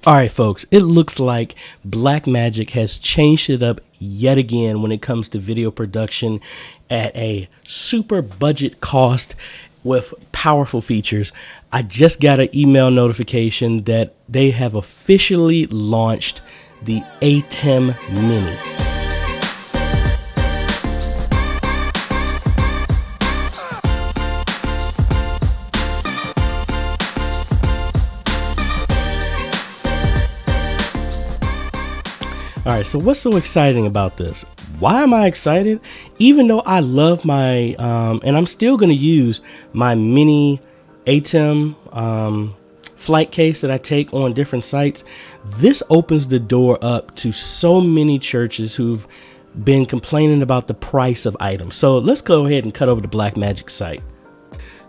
All right, folks, it looks like BlackMagic has changed it up yet again when it comes to video production at a super budget cost with powerful features. I just got an email notification that they have officially launched the ATEM Mini. All right, so what's so exciting about this? Why am I excited? Even though I love my, and I'm still going to use my mini ATEM flight case that I take on different sites, this opens the door up to so many churches who've been complaining about the price of items. So let's go ahead and cut over to BlackMagic site.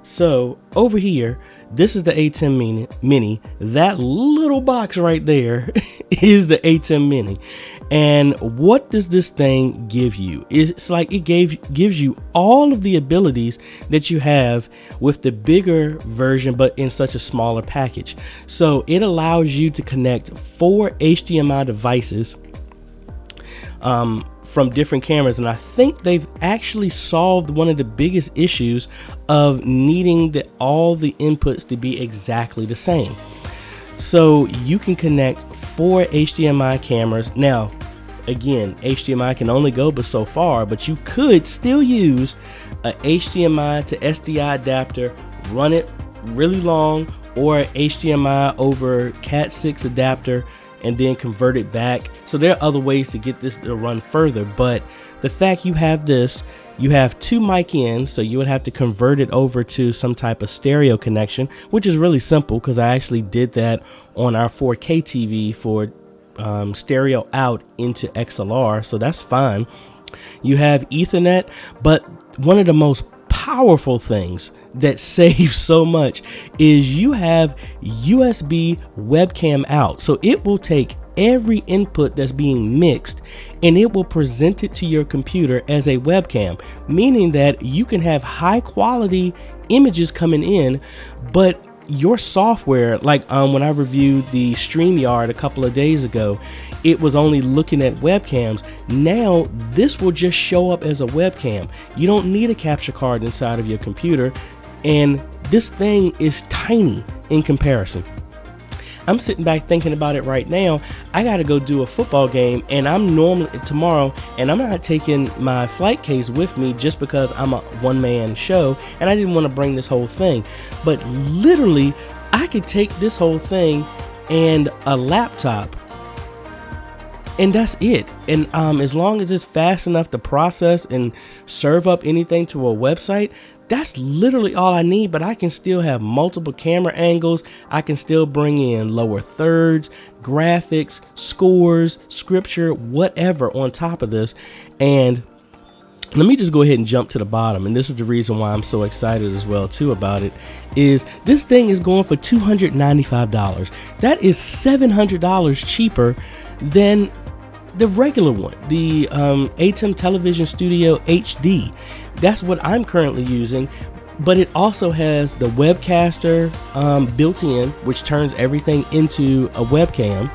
So over here, this is the ATEM Mini. That little box right there is the ATEM Mini. And what does this thing give you? It's like it gives you all of the abilities that you have with the bigger version, but in such a smaller package. So it allows you to connect 4 HDMI devices from different cameras, and I think they've actually solved one of the biggest issues of needing all the inputs to be exactly the same. So you can connect 4 HDMI cameras. Now, again, HDMI can only go but so far, but you could still use a HDMI to SDI adapter, run it really long, or HDMI over Cat 6 adapter, and then convert it back. So there are other ways to get this to run further, but the fact you have this, you have 2 mic ins, so you would have to convert it over to some type of stereo connection, which is really simple because I actually did that on our 4K TV for stereo out into XLR, so that's fine. You have Ethernet, but one of the most powerful things that saves so much is you have USB webcam out. So it will take every input that's being mixed and it will present it to your computer as a webcam, meaning that you can have high quality images coming in, but your software, like when I reviewed the StreamYard a couple of days ago, it was only looking at webcams. Now this will just show up as a webcam. You don't need a capture card inside of your computer, and this thing is tiny in comparison. I'm sitting back thinking about it right now. I got to go do a football game, and I'm normally tomorrow, and I'm not taking my flight case with me just because I'm a one-man show, and I didn't want to bring this whole thing. But literally, I could take this whole thing and a laptop, and that's it. And as long as it's fast enough to process and serve up anything to a website, that's literally all I need. But I can still have multiple camera angles. I can still bring in lower thirds, graphics, scores, scripture, whatever on top of this. And let me just go ahead and jump to the bottom. And this is the reason why I'm so excited as well too about it, is this thing is going for $295. That is $700 cheaper than the regular one, the ATEM Television Studio HD. That's what I'm currently using, but it also has the webcaster built in, which turns everything into a webcam,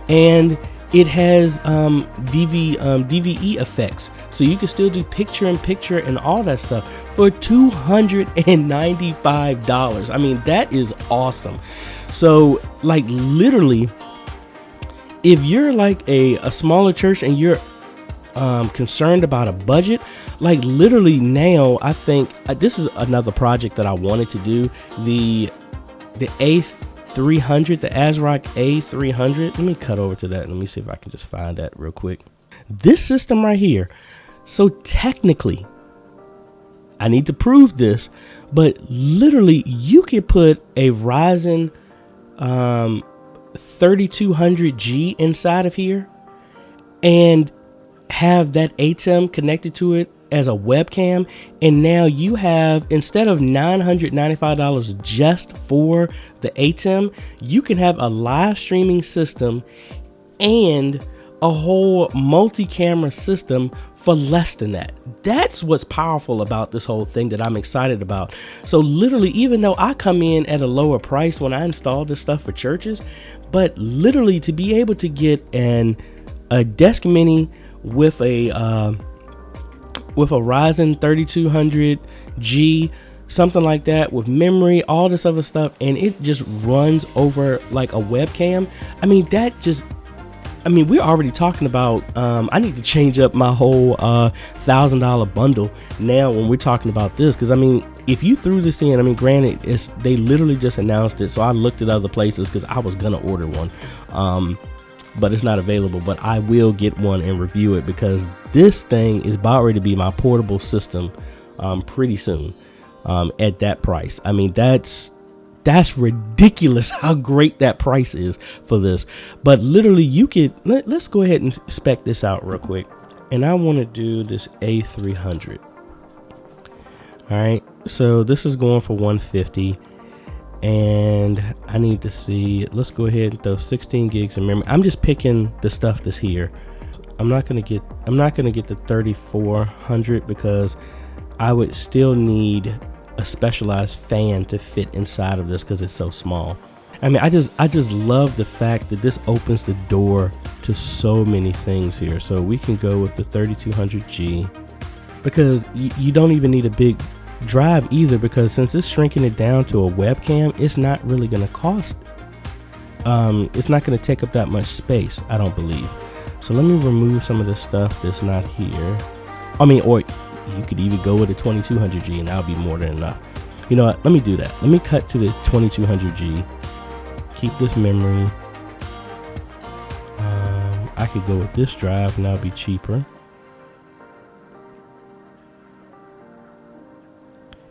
and it has DVE effects, so you can still do picture-in-picture and all that stuff for $295. I mean, that is awesome. So, like, literally, if you're like a smaller church and you're concerned about a budget, like literally now, I think this is another project that I wanted to do, the A300, the ASRock A300. Let me cut over to that. Let me see if I can just find that real quick. This system right here. So technically, I need to prove this, but literally you could put a Ryzen 3200G inside of here and have that ATEM connected to it as a webcam, and now you have, instead of $995 just for the ATEM, you can have a live streaming system and a whole multi-camera system for less than that. That's what's powerful about this whole thing that I'm excited about. So literally, even though I come in at a lower price when I install this stuff for churches, but literally to be able to get a desk mini with a Ryzen 3200G, something like that, with memory, all this other stuff, and it just runs over like a webcam. I mean, we're already talking about, I need to change up my whole $1,000 bundle now when we're talking about this. Because I mean, if you threw this in, I mean, granted, they literally just announced it, so I looked at other places because I was gonna order one, but it's not available. But I will get one and review it, because this thing is about ready to be my portable system pretty soon at that price. I mean, that's ridiculous how great that price is for this. But literally, you could let's go ahead and spec this out real quick. And I want to do this A300. All right, so this is going for 150, and I need to see, let's go ahead and throw 16 gigs of memory. I'm just picking the stuff that's here. I'm not gonna get the 3400 because I would still need a specialized fan to fit inside of this because it's so small. I mean, I just love the fact that this opens the door to so many things here. So we can go with the 3200G, because you don't even need a big drive either, because since it's shrinking it down to a webcam, it's not really going to cost, it's not going to take up that much space, I don't believe. So let me remove some of this stuff that's not here. I mean, or you could even go with a 2200G and that'll be more than enough. You know what, let me do that. Let me cut to the 2200G, keep this memory. I could go with this drive and that'll be cheaper.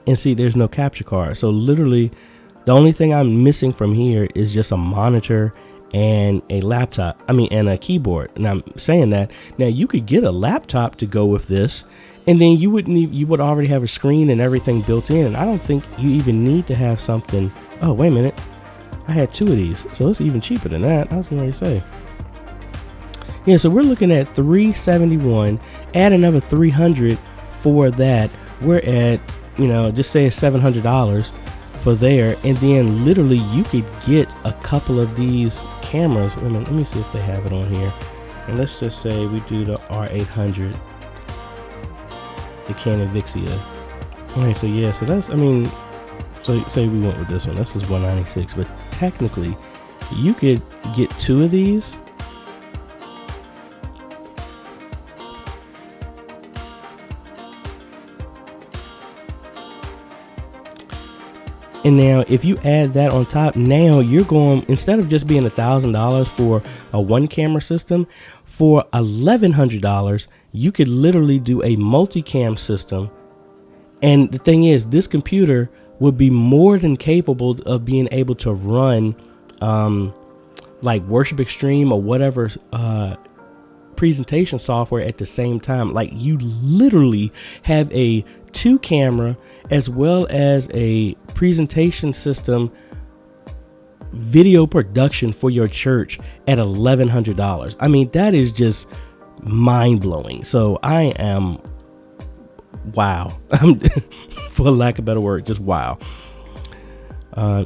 And see, there's no capture card. So literally, the only thing I'm missing from here is just a monitor and a laptop. I mean, and a keyboard. And I'm saying that now you could get a laptop to go with this, and then you would already have a screen and everything built in. And I don't think you even need to have something. Oh, wait a minute. I had two of these, so it's even cheaper than that. I was going to say. Yeah, so we're looking at $371. Add another $300 for that. We're at, you know, just say it's $700 for there. And then literally you could get a couple of these cameras. Wait a minute, let me see if they have it on here. And let's just say we do the R800, the Canon Vixia. All right, so yeah, so that's, I mean, so say we went with this one. This is 196, but technically you could get two of these. And now if you add that on top, now you're going, instead of just being $1,000 for a one camera system, for $1,100, you could literally do a multicam system. And the thing is, this computer would be more than capable of being able to run like Worship Extreme or whatever presentation software at the same time. Like, you literally have a 2-camera as well as a presentation system video production for your church at $1,100. I mean, that is just mind-blowing. So I am, wow. For lack of a better word, just wow.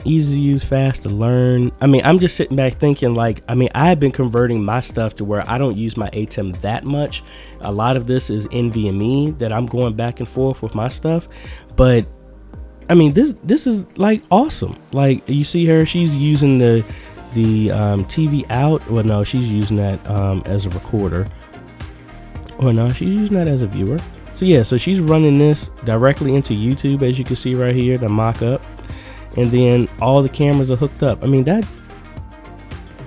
Easy to use, fast to learn. I mean, I'm just sitting back thinking, like, I mean, I've been converting my stuff to where I don't use my ATEM that much. A lot of this is NVMe that I'm going back and forth with my stuff. But I mean, this is like awesome. Like, you see her, she's using the TV out. Well, no, she's using that as a recorder. Or no, she's using that as a viewer. So yeah, so she's running this directly into YouTube, as you can see right here, the mock-up. And then all the cameras are hooked up. I mean, that,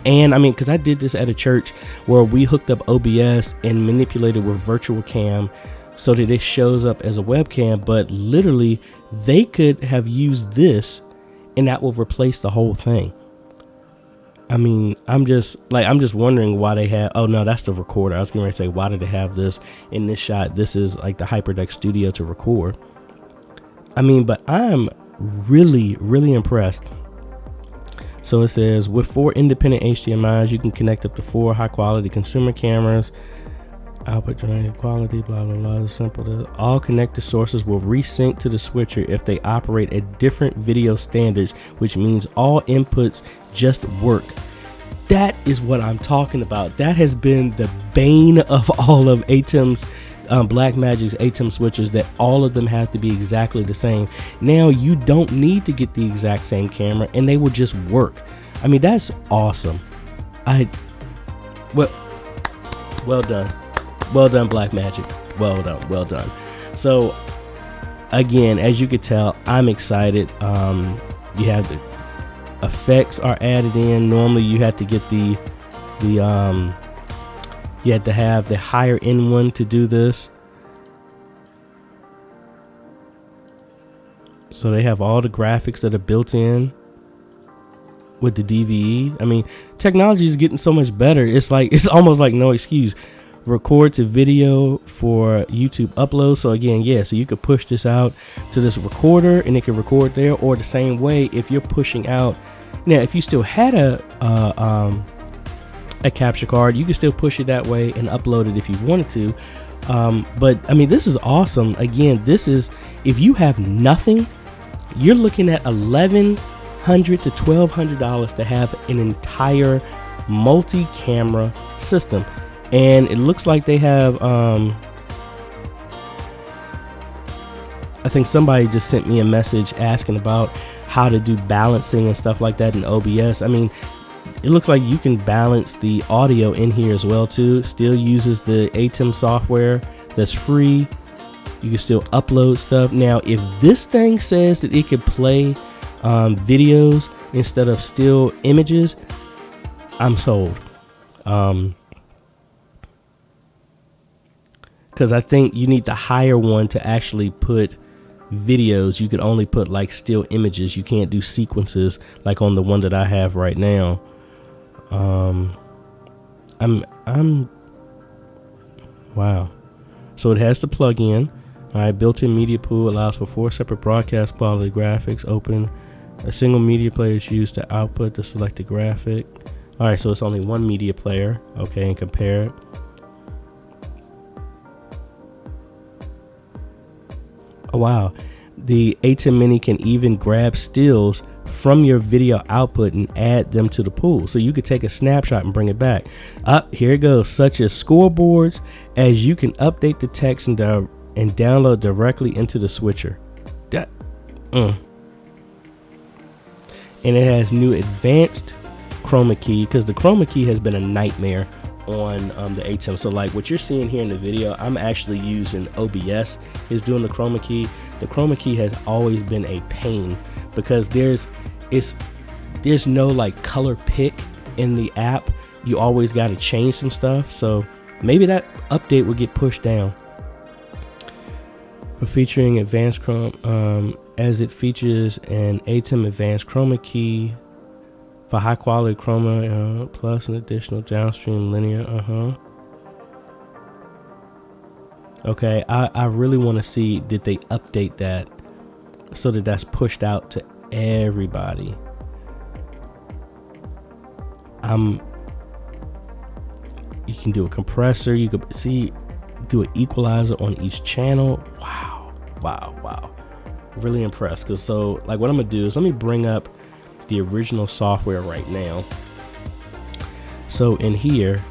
and I mean, because I did this at a church where we hooked up OBS and manipulated with virtual cam so that it shows up as a webcam. But literally, they could have used this and that will replace the whole thing. I mean, I'm just wondering why they have, oh no, that's the recorder. I was going to say, why did they have this in this shot? This is like the HyperDeck Studio to record. I mean, but I'm really, really impressed. So it says, with 4 independent HDMIs, you can connect up to 4 high quality consumer cameras. Output generated quality, blah, blah, blah. Simple. All connected sources will resync to the switcher if they operate at different video standards, which means all inputs just work. That is what I'm talking about. That has been the bane of all of ATEM's, BlackMagic's ATEM switchers, that all of them have to be exactly the same. Now you don't need to get the exact same camera and they will just work. I mean, that's awesome. Well done. Well done, BlackMagic. Well done. Well done. So again, as you could tell, I'm excited. You have the effects are added in. Normally you had to get you had to have the higher end one to do this. So they have all the graphics that are built in with the DVE. I mean, technology is getting so much better. It's almost like no excuse. Record to video for YouTube upload. So again, yeah, so you could push this out to this recorder and it can record there, or the same way if you're pushing out. Now, if you still had a capture card, you can still push it that way and upload it if you wanted to. But I mean, this is awesome. Again, this is, if you have nothing, you're looking at $1,100 to $1,200 to have an entire multi-camera system. And it looks like they have, I think somebody just sent me a message asking about how to do balancing and stuff like that in OBS. I mean, it looks like you can balance the audio in here as well too. It still uses the ATEM software that's free. You can still upload stuff. Now, if this thing says that it can play videos instead of still images, I'm sold. Because I think you need to hire one to actually put videos. You could only put like still images. You can't do sequences like on the one that I have right now. Wow. So it has the plug-in. All right, built-in media pool allows for 4 separate broadcast quality graphics. Open. A single media player is used to output the selected graphic. All right, so it's only one media player. Okay, and compare it. Oh, wow. The ATEM Mini can even grab stills from your video output and add them to the pool. So you could take a snapshot and bring it back. Here it goes. Such as scoreboards, as you can update the text and download directly into the switcher. And it has new advanced chroma key, because the chroma key has been a nightmare on the ATEM. So like what you're seeing here in the video, I'm actually using OBS is doing the chroma key. The chroma key has always been a pain because there's no like color pick in the app. You always got to change some stuff. So maybe that update will get pushed down. Featuring advanced chroma, as it features an ATEM advanced chroma key for high quality chroma, plus an additional downstream linear. Okay, I really want to see, did they update that so that that's pushed out to everybody? You can do a compressor. You could see, do an equalizer on each channel. Wow. Really impressed. Cause so like what I'm gonna do is let me bring up the original software right now. So in here,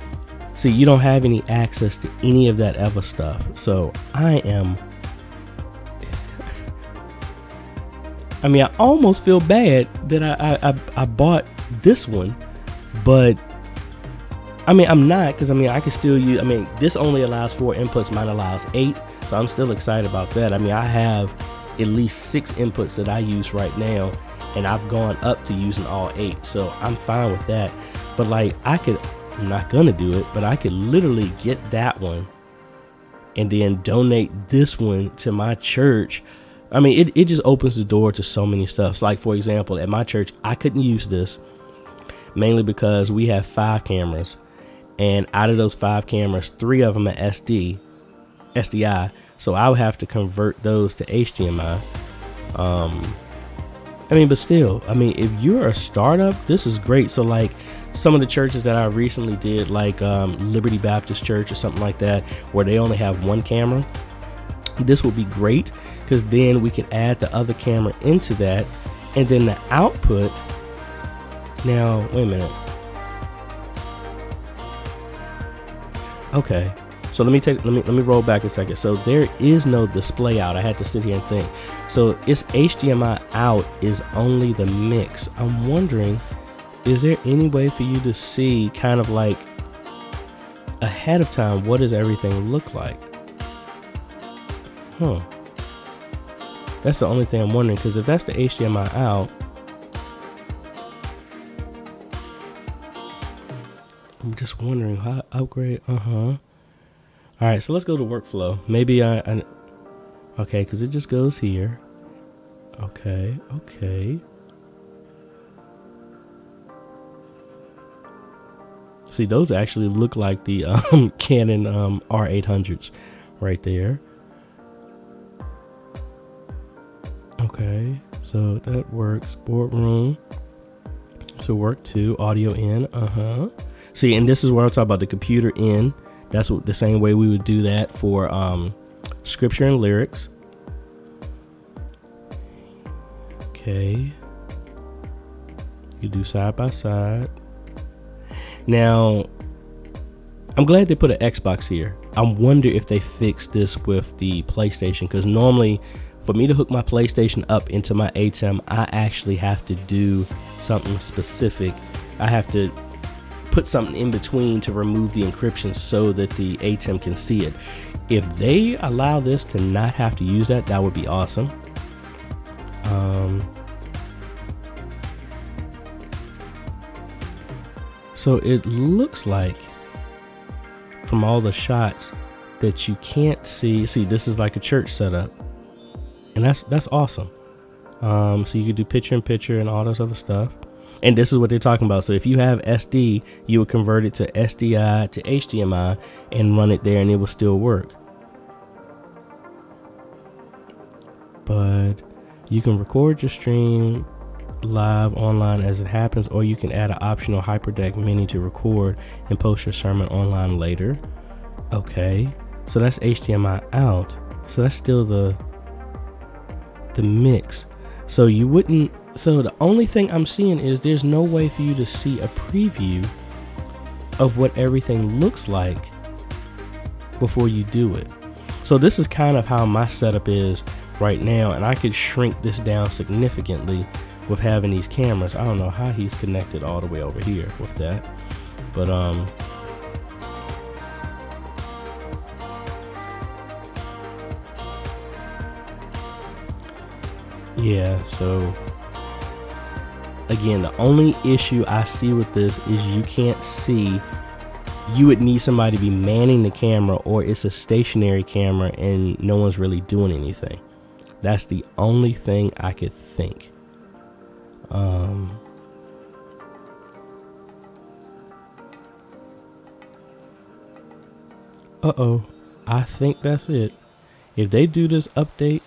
see, you don't have any access to any of that other stuff. So I almost feel bad that I bought this one, but I'm not, because I can still use, this only allows 4 inputs, mine allows 8, so I'm still excited about that. I have at least 6 inputs that I use right now, and I've gone up to using all 8, so I'm fine with that. But like, I'm not gonna do it, but I could literally get that one and then donate this one to my church. It just opens the door to so many stuff. So like, for example, at my church, I couldn't use this mainly because we have 5 cameras, and out of those 5 cameras, 3 of them are SDI. So I would have to convert those to HDMI. But still, if you're a startup, this is great. So like some of the churches that I recently did, like Liberty Baptist Church or something like that, where they only have one camera, this will be great, because then we can add the other camera into that, and then the output. Now, wait a minute. Okay, so let me roll back a second. So there is no display out. I had to sit here and think. So it's HDMI out is only the mix. I'm wondering, is there any way for you to see kind of like ahead of time, what does everything look like? That's the only thing I'm wondering, because if that's the HDMI out, I'm just wondering how to upgrade. All right, so let's go to workflow. Maybe I okay, because it just goes here. Okay. See, those actually look like the Canon R800s right there. Okay, so that works. Boardroom. So work 2, audio in. See, and this is where I'm talking about the computer in. That's what the same way we would do that for scripture and lyrics. Okay. You do side by side. Now, I'm glad they put an Xbox here. I wonder if they fixed this with the PlayStation, because normally for me to hook my PlayStation up into my ATEM, I actually have to do something specific. I have to put something in between to remove the encryption so that the ATEM can see it. If they allow this to not have to use that, that would be awesome. So it looks like from all the shots that you can't see. See, this is like a church setup, and that's awesome. So you can do picture in picture and all this other stuff. And this is what they're talking about. So if you have SD, you would convert it to SDI to HDMI and run it there, and it will still work. But you can record your stream live online as it happens, or you can add an optional HyperDeck Mini to record and post your sermon online later. Okay, so that's HDMI out. So that's still the mix. So you wouldn't. So the only thing I'm seeing is there's no way for you to see a preview of what everything looks like before you do it. So this is kind of how my setup is right now, and I could shrink this down significantly with having these cameras. I don't know how he's connected all the way over here with that, but yeah. So again, the only issue I see with this is you can't see. You would need somebody to be manning the camera, or it's a stationary camera and no one's really doing anything. That's the only thing I could think. I think that's it. If they do this update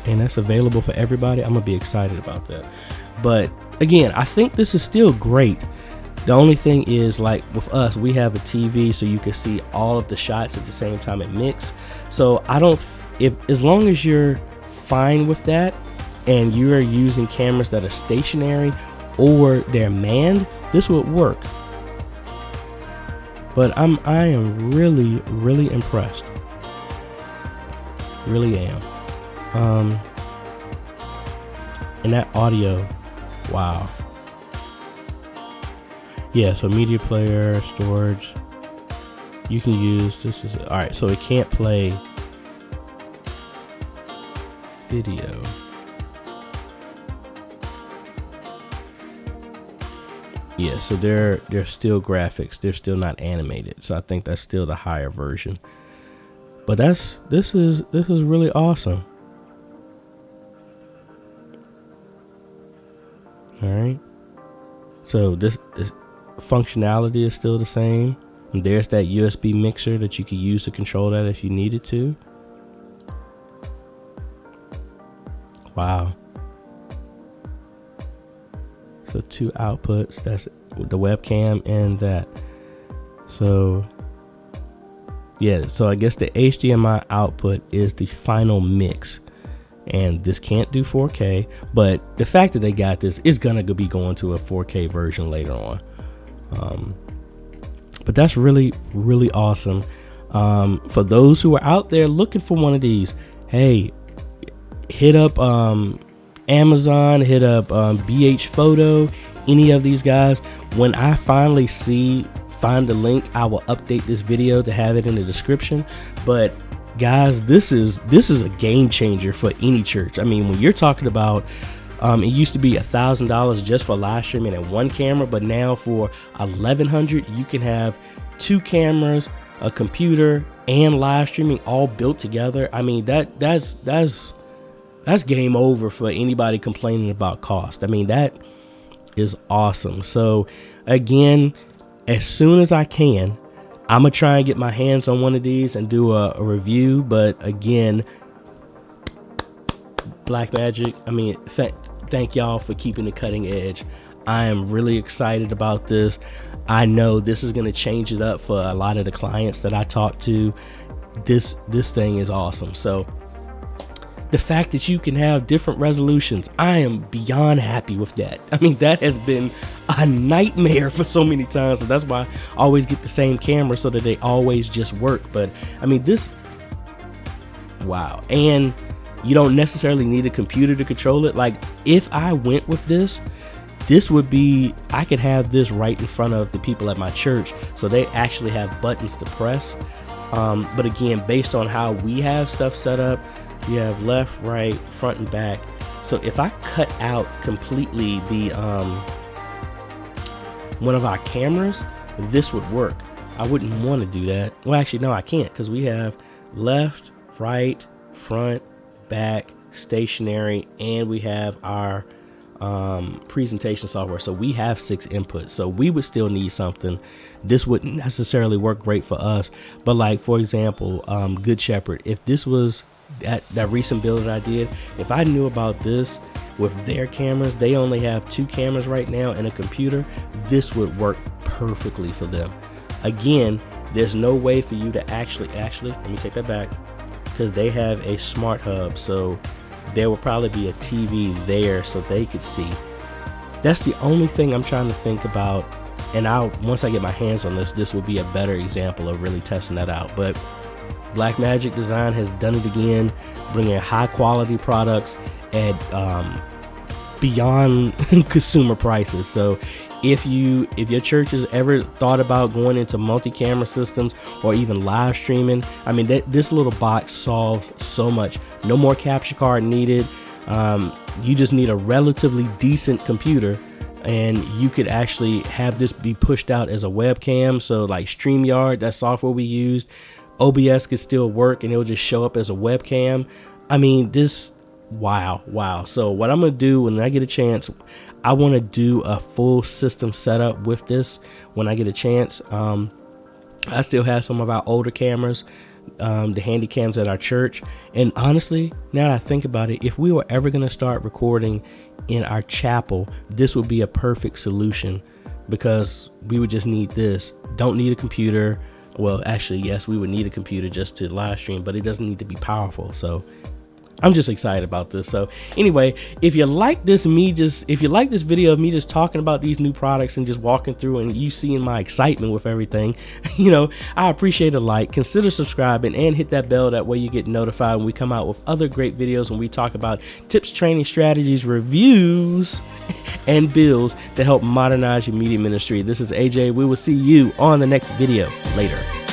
and that's available for everybody, I'm gonna be excited about that. But again, I think this is still great. The only thing is, like with us, we have a TV, so you can see all of the shots at the same time it mix. So I don't, as long as you're fine with that and you are using cameras that are stationary or they're manned, this would work. But I am really, really impressed. Really am. And that audio, wow. Yeah, so media player, storage, you can use, this is, all right, so it can't play video. Yeah, so they're still graphics, they're still not animated. So I think that's still the higher version. But this is really awesome. All right. So this functionality is still the same. And there's that USB mixer that you could use to control that if you needed to. Wow. So 2 outputs, that's the webcam and that. So yeah, so I guess the HDMI output is the final mix, and this can't do 4K, but the fact that they got this is gonna be going to a 4K version later on. But that's really, really awesome. For those who are out there looking for one of these, hey, hit up Amazon, hit up BH Photo, any of these guys. When I finally find the link, I will update this video to have it in the description. But guys, this is a game changer for any church. I mean, when you're talking about it used to be $1,000 just for live streaming and one camera, but now for $1,100 you can have 2 cameras, a computer, and live streaming all built together. I mean, that's game over for anybody complaining about cost. I mean, that is awesome. So again, as soon as I can, I'm gonna try and get my hands on one of these and do a review. But again, BlackMagic, I mean, thank y'all for keeping the cutting edge. I am really excited about this. I know this is going to change it up for a lot of the clients that I talk to. This thing is awesome. So the fact that you can have different resolutions, I am beyond happy with that. I mean, that has been a nightmare for so many times. So that's why I always get the same camera so that they always just work. But I mean, wow. And you don't necessarily need a computer to control it. Like, if I went with this would be, I could have this right in front of the people at my church, so they actually have buttons to press. But again, based on how we have stuff set up, you have left, right, front, and back. So if I cut out completely the one of our cameras, this would work. I wouldn't want to do that. Well, actually, no, I can't, because we have left, right, front, back, stationary, and we have our presentation software. So we have 6 inputs. So we would still need something. This wouldn't necessarily work great for us. But like, for example, Good Shepherd, if this was that recent build that I did, if I knew about this with their cameras, they only have 2 cameras right now and a computer, this would work perfectly for them. Again, there's no way for you to actually, let me take that back, because they have a smart hub. So there will probably be a TV there so they could see. That's the only thing I'm trying to think about. And once I get my hands on this will be a better example of really testing that out. But BlackMagic Design has done it again, bringing high quality products at beyond consumer prices. So if your church has ever thought about going into multi-camera systems or even live streaming, I mean, this little box solves so much. No more capture card needed. You just need a relatively decent computer, and you could actually have this be pushed out as a webcam. So like StreamYard, that software we used, OBS could still work and it'll just show up as a webcam. I mean, wow. So what I'm gonna do when I get a chance, I want to do a full system setup with this when I get a chance. I still have some of our older cameras, the handy cams at our church. And honestly, now that I think about it, if we were ever going to start recording in our chapel, this would be a perfect solution, because we would just need this. Don't need a computer. Well, actually, yes, we would need a computer just to live stream, but it doesn't need to be powerful. So I'm just excited about this. So anyway, if you like this video of me just talking about these new products and just walking through and you seeing my excitement with everything, I appreciate a like. Consider subscribing and hit that bell. That way you get notified when we come out with other great videos, when we talk about tips, training, strategies, reviews, and bills to help modernize your media ministry. This is AJ. We will see you on the next video. Later.